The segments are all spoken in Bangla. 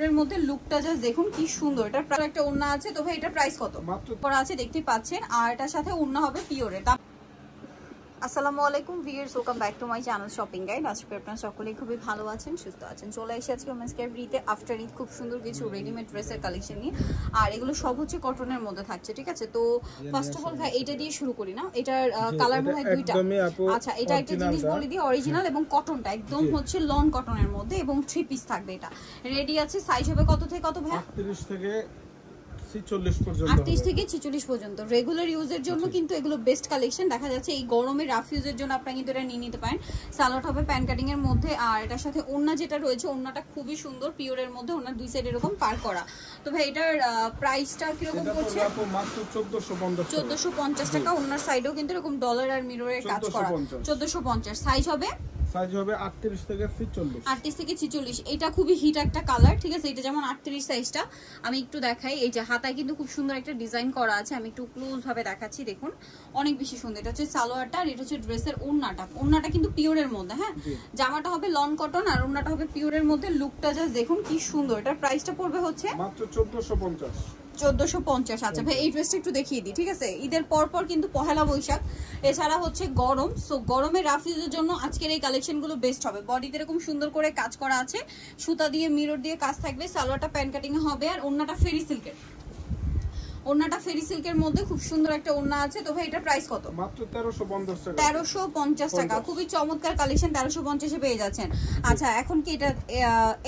এর মধ্যে লুকটা জাস্ট দেখুন কি সুন্দর। এটা একটা ওড়না আছে, তো ভাই এটা প্রাইস কত? মাত্র করা আছে দেখতেই পাচ্ছেন, আর এটার সাথে ওড়না হবে পিওরের। আসসালামু আলাইকুম viewers, welcome back to my channel shopping guide. আজকে আপনারা সকলেই খুবই ভালো আছেন, সুস্থ আছেন। চলে এসে আজকে ওমেন্স কেয়ার ভিতে আফটার ঈদ খুব সুন্দর কিছু রেডিমেড ড্রেসের কালেকশন নিয়ে, আর এগুলো সব হচ্ছে কটনের মধ্যে থাকছে, ঠিক আছে? তো ফার্স্ট অফ অল ভাই এইটা দিয়ে শুরু করি না। এটার কালার মনে হয় দুইটা। আচ্ছা, এটা একটা জিনিস বলে দিই, অরিজিনাল এবং কটনটা একদম হচ্ছে লন কটনের মধ্যে, এবং 3 পিস থাকবে। এটা রেডি আছে। সাইজ হবে কত থেকে কত ভাই? 38 থেকে 46 পর্যন্ত। 38 থেকে 46 পর্যন্ত রেগুলার ইউজের জন্য কিন্তু এগুলো বেস্ট কালেকশন। দেখা যাচ্ছে এই গরমে রাফ ইউজের জন্য আপনারা কিন্তু এটা নিয়ে নিতে পারেন। সালোয়ার হবে প্যান কাটিং এর মধ্যে, আর এটার সাথে ওড়না যেটা রয়েছে, ওড়নাটা খুবই সুন্দর পিওরের মধ্যে, ওড়নার দুই সাইড এরকম পার করা। তো ভাই এটার প্রাইসটা কি রকম পড়ছে? এটা মাত্র 1450 টাকা। ওড়নার সাইডেও কিন্তু এরকম ডলার আর মিররের কাজ করা। 1450। সাইজ হবে 38 থেকে 46। 38 থেকে 46। এটা খুবই হিট একটা কালার, ঠিক আছে? এটা যেমন 38 সাইজটা আমি একটু দেখাই। এই যে হাতায় কিন্তু খুব সুন্দর একটা ডিজাইন করা আছে, আমি একটু ক্লোজ ভাবে দেখাচ্ছি, দেখুন অনেক বেশি সুন্দর। এটা হচ্ছে সালোয়ারটা, আর এটা হচ্ছে ড্রেসের ওড়নাটা। ওড়নাটা কিন্তু পিওরের মধ্যে, হ্যাঁ, জামাটা হবে লন কটন আর ওড়নাটা হবে পিওরের মধ্যে। লুকটা জাস্ট দেখুন কি সুন্দর। এটার প্রাইসটা পড়বে হচ্ছে মাত্র 1450। 1450। আচ্ছা ভাই এই ড্রেসটা একটু দেখিয়ে দিই, ঠিক আছে? ঈদের পর পর কিন্তু পহেলা বৈশাখ, এছাড়া হচ্ছে গরম, সো গরমে রাফ ইউজের জন্য আজকের এই কালেকশনগুলো বেস্ট হবে। বডিতে এরকম সুন্দর করে কাজ করা আছে, সুতা দিয়ে মিরর দিয়ে কাজ থাকবে। সালোয়ারটা প্যান কাটিং হবে, আর ওড়নাটা ফেরি সিল্কের। ওড়নাটা ফেরি সিল্কের মধ্যে খুব সুন্দর একটা ওড়না আছে। তো ভাই এটার প্রাইস কত? মাত্র 1350 টাকা। 1350 টাকা। খুবই চমৎকার কালেকশন, 1350 এ পেয়ে যাচ্ছেন। আচ্ছা এখন কি এটা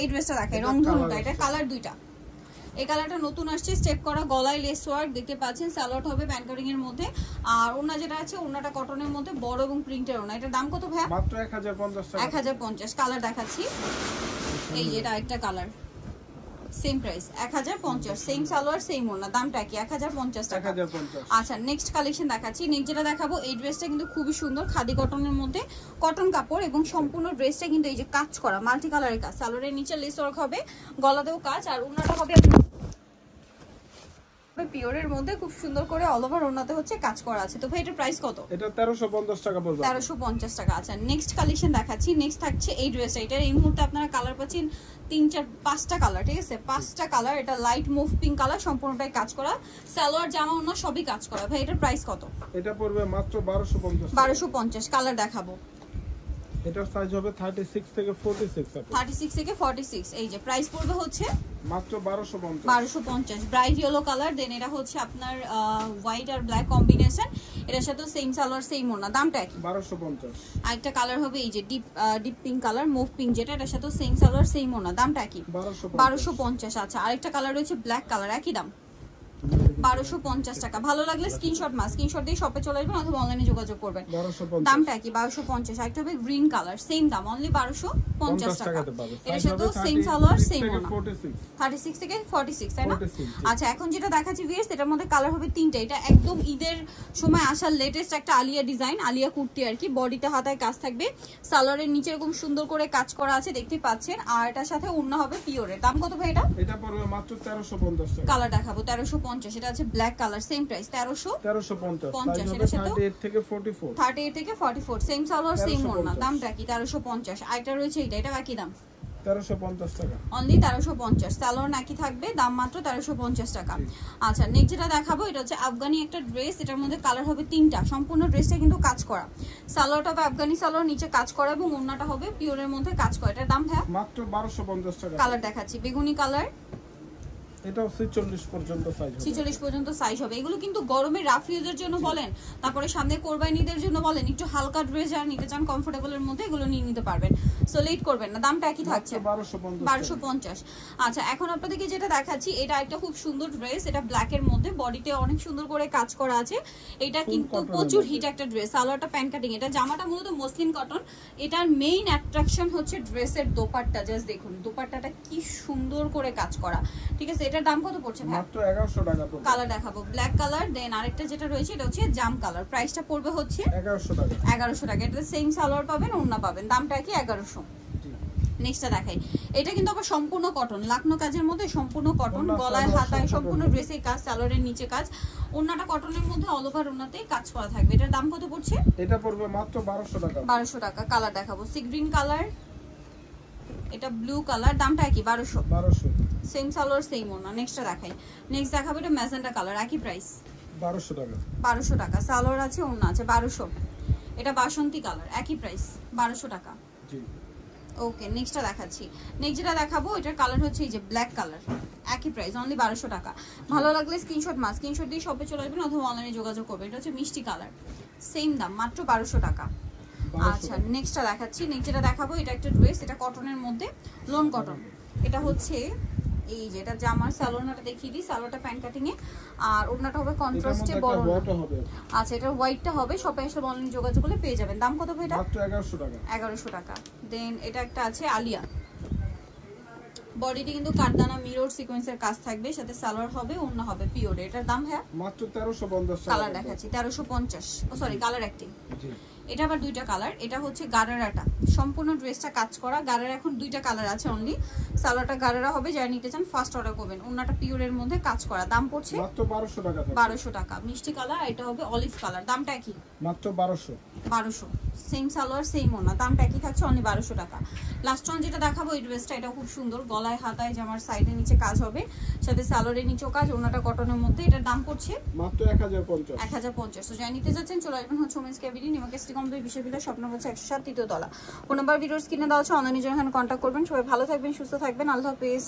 এই ড্রেসটা দেখাই, রংধনুটা। এটা কালার দুইটা। এই কালারটা নতুন আসছে, স্টেপ করা, গলায় লেস ওয়ার্ক দেখতে পাচ্ছেন। সালোয়ার হবে প্যান কাটিং এর মধ্যে, আর ওড়না যেটা আছে ওড়নাটা কটনের মধ্যে, বড় এবং প্রিন্টের ওড়না। এটার দাম কত ভাই? মাত্র 1050 টাকা। 1050। কালার দেখাচ্ছি, এই যে এটা একটা colour, same price 1050। Same salwar same ওড়না, দামটা কি? 1050 টাকা। 1050। আচ্ছা নেক্সট কালেকশন দেখাচ্ছি। নেক্সট যেটা দেখাবো, এই ড্রেসটা কিন্তু খুবই সুন্দর, খাদি কটনের মধ্যে, কটন কাপড়, এবং সম্পূর্ণ ড্রেসটা কিন্তু এই যে কাজ করা, মাল্টি কালারের কাজ। সালোয়ারের নিচে লেস ওয়ার্ক হবে, গলাতেও কাজ, আর ওড়নাটা হবে পিওরের মধ্যে খুব সুন্দর করে অল ওভার ওড়নাতে হচ্ছে কাজ করা আছে। তো ভাই এটার প্রাইস কত? এটা 1350 টাকা পড়বে। 1350 টাকা। আচ্ছা নেক্সট কালেকশন দেখাচ্ছি। নেক্সট থাকছে এই ড্রেসটা। এটার এই মুহূর্তে আপনারা কালার পাচ্ছেন 5টা কালার, ঠিক আছে? 5টা কালার। এটা লাইট মুভ পিঙ্ক কালার, সম্পূর্ণটাই কাজ করা। সালোয়ার জামা ওড়না সবই কাজ করা। ভাই এটার প্রাইস কত? এটা পড়বে মাত্র 1250। 1250। কালার দেখাবো। এটার সাইজ হবে 36 থেকে 46 আপু। 36 থেকে 46। এই যে প্রাইস পড়বে হচ্ছে মাত্র 1250। 1250। ব্রাইট ইয়েলো কালার, দেন এটা হচ্ছে আপনার হোয়াইট আর ব্ল্যাক কম্বিনেশন। এটার সাথে সেম সালোয়ার সেম ওড়না, দামটা কি? 1250। আরেকটা কালার হবে এই যে deep pink colour, move pink যেটা, এটার সাথে সেম সালোয়ার সেম ওড়না, দামটা কি? 1250। আচ্ছা আরেকটা কালার রয়েছে ব্ল্যাক কালার, একই দাম 1250 টাকা। ভালো লাগলে স্ক্রিনশট দিয়ে শপে চলে আসবেন অথবা অনলাইনে যোগাযোগ করবেন। দামটা কি? 1250। আরেকটা হবে গ্রিন কালার, সেম দাম, অনলি 1250 টাকা। এর সাথে সেম সালোয়ার সেম ওড়না, 36 থেকে 46, তাই না? আচ্ছা এখন যেটা দেখাচ্ছি ভিউয়ার্স, এটার মধ্যে কালার হবে 3টা। এটা একদম ঈদের সময় আসার লেটেস্ট একটা আলিয়া ডিজাইন, আলিয়া কুর্তি আর কি। বডিতে হাতায় কাজ থাকবে, সালোয়ারের নিচে এরকম সুন্দর করে কাজ করা আছে, দেখতে পাচ্ছেন, আর এটার সাথে ওড়না হবে পিওরের। দাম কত ভাই এটা? এটা পড়বে মাত্র 1350 টাকা। কালার দেখাবো 1350। এটা আছে ব্ল্যাক কালার, সেম প্রাইস 1350। 38 থেকে 44। 38 থেকে 44। সেম সালোয়ার সেম ওড়না, দামটা কি? 1350। আরেকটা রয়েছে এটা একই দাম 1350 টাকা। অনলি 1350। সালোয়ার নাকি থাকবে, দাম মাত্র 1350 টাকা। আচ্ছা নেক্সট যেটা দেখাবো, এটা হচ্ছে আফগানি একটা ড্রেস। এটার মধ্যে কালার হবে 3টা। সম্পূর্ণ ড্রেসটা কিন্তু কাজ করা। সালোয়ারটা হবে আফগানি সালোয়ার, নিচে কাজ করা, এবং ওড়নাটা হবে পিওরের মধ্যে কাজ করা। এটার দাম ভাই মাত্র 1250 টাকা। কালার দেখাচ্ছি বেগুনি কালার, এটাও 46 পর্যন্ত সাইজ হবে। 46 পর্যন্ত সাইজ হবে। এগুলো কিন্তু গরমে রাফ ইউজের জন্য বলেন, তারপরে সামনে কোরবানিদের জন্য বলেন, একটু হালকা ড্রেস যারা নিতে চান কমফোর্টেবলের মধ্যে, এগুলো নিয়ে নিতে পারবেন। সো লেট করবেন না, দামটা একই থাকছে 1250। আচ্ছা এখন আপনাদেরকে যেটা দেখাচ্ছি, এটা একটা খুব সুন্দর ড্রেস। এটা ব্ল্যাক এর মধ্যে, বডিতে অনেক সুন্দর করে কাজ করা আছে। এটা কিন্তু প্রচুর হিট একটা ড্রেস। সালোয়ারটা প্যান কাটিং, এটা জামাটা মূলত মসলিন কটন। এটার মেইন অ্যাট্রাকশন হচ্ছে ড্রেসের দোপাট্টা। জাস্ট দেখুন দোপাট্টাটা কি সুন্দর করে কাজ করা, ঠিক আছে? এটার দাম কত পড়ছে? মাত্র 1100 টাকা পড়বে। কালার দেখাবো ব্ল্যাক কালার, দেন আরেকটা যেটা রয়েছে এটা হচ্ছে জাম কালার। প্রাইসটা পড়বে হচ্ছে 1100 টাকা। 1100 টাকা। এটা সেম সালোয়ার পাবেন, ওড়না পাবেন, দামটা কি? 1100। নেক্সটটা দেখাই। এটা কিন্তু আবার সম্পূর্ণ কটন, লাকনো কাজের মধ্যে সম্পূর্ণ কটন, গলায় হাতায় সম্পূর্ণ ড্রেসে কাজ, সালোয়ারের নিচে কাজ, ওড়নাটা কটনের মধ্যে অল ওভার ওড়নাতেই কাজ করা থাকবে। এটার দাম কত পড়ছে? এটা পড়বে মাত্র 1200 টাকা। 1200 টাকা। কালার দেখাবো সি গ্রিন কালার, এটা ব্লু কালার, দামটা একই 1200। 1200 সেম সালোয়ার সেম ওনা। নেক্সটটা দেখাই। নেক্সট দেখাবো এটা ম্যাজেন্টা কালার, একই প্রাইস 1200 টাকা। 1200 টাকা। সালোয়ার আছে, ওনা আছে 1200। এটা বাসন্তী কালার, একই প্রাইস 1200 টাকা। জি ওকে, নেক্সটটা দেখাচ্ছি। নেক্সট যেটা দেখাবো এটার কালার হচ্ছে এই যে ব্ল্যাক কালার, একই প্রাইস অনলি 1200 টাকা। ভালো লাগলে স্ক্রিনশট দিয়ে শপে চলে আসবেন অথবা অনলাইনে যোগাযোগ করবেন। এটা হচ্ছে মিষ্টি কালার, সেম দাম মাত্র 1200 টাকা। আচ্ছা নেক্সটটা দেখাচ্ছি। নেক্সট যেটা দেখাবো এটা একটা ড্রেস, এটা কটনের মধ্যে, লোন কটন। এটা হচ্ছে এই যে এটা জামার সালোয়ারটা দেখিয়ে দিই, সালোয়ারটা প্যান্ট কাটিং এ, আর ওড়নাটা হবে কন্ট্রাস্টে বড় না। আচ্ছা এটা হোয়াইটটা হবে, শপে এসে অনলাইনে যোগাযোগ করলে পেয়ে যাবেন। দাম কত এটা? মাত্র 1100 টাকা। 1100 টাকা। দেন এটা একটা আছে আলিয়া, বডিতে কিন্তু কাঠদানা মিরর সিকোয়েন্সের কাজ থাকবে, সাথে সালোয়ার হবে, ওড়না হবে পিওর। এটার দাম হ্যাঁ মাত্র 1350 টাকা। কালার দেখাচ্ছি 1350। ও সরি কালার একটি। জি এটা আবার দুইটা কালার। এটা হচ্ছে গারারাটা, সম্পূর্ণ ড্রেসটা কাজ করা গারারা। এখন দুইটা কালার আছে অনলি। সালোয়ারটা গারারা হবে, যারা নিতে চান ফার্স্ট অর্ডার করবেন। ওড়নাটা পিওরের মধ্যে কাজ করা, দাম পড়ছে মাত্র 1200 টাকা। 1200 টাকা। মিষ্টি কালার, এটা হবে অলিভ কালার, দামটা কি? মাত্র 1200। 1200। সেম সালোয়ার সেম ওড়না, দামটা একই থাকছে অনলি 1200 টাকা। লাস্ট ওয়ান যেটা দেখাবো এই ড্রেসটা, এটা খুব সুন্দর, গলায় হাতায় জামার সাইডের নিচে কাজ হবে, সাথে সালোয়ারের নিচেও কাজ, ওড়নাটা কটনের মধ্যে। এটার দাম পড়ছে মাত্র 1050। 1050। তো যারা নিতে যাচ্ছেন চলে আসবেন হচ্ছে ওমেন্স ক্যাবিনেট, নিমাকেস্টি কমপ্লেক্স, বিশ্ববিদ্যালয়, স্বপ্ন বলছে 107 তৃতীয় তলা। ফোন নাম্বার ভিডিওস কিনে দেওয়া হচ্ছে, অনলাইনে জন্য এখানে কন্ট্যাক্ট করবেন। সবাই ভালো থাকবেন, সুস্থ থাকবেন, আল্লাহ হাফেজ।